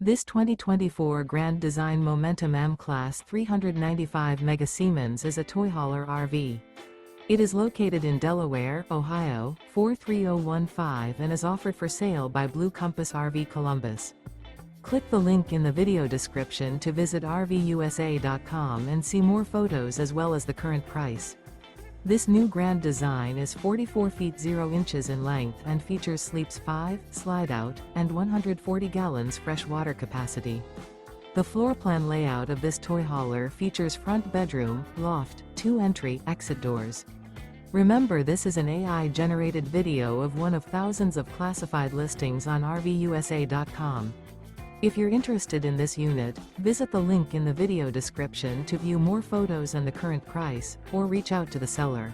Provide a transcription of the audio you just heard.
This 2024 Grand Design Momentum M-Class 395 Mega Siemens is a toy hauler RV. It is located in Delaware, Ohio, 43015 and is offered for sale by Blue Compass RV Columbus. Click the link in the video description to visit RVUSA.com and see more photos as well as the current price. This new grand design is 44 feet 0 inches in length and features sleeps 5, Slideout, and 140 gallons fresh water capacity. The floor plan layout of this toy hauler features front bedroom, loft, 2 entry, exit doors. Remember, this is an AI-generated video of one of thousands of classified listings on RVUSA.com. If you're interested in this unit, visit the link in the video description to view more photos and the current price, or reach out to the seller.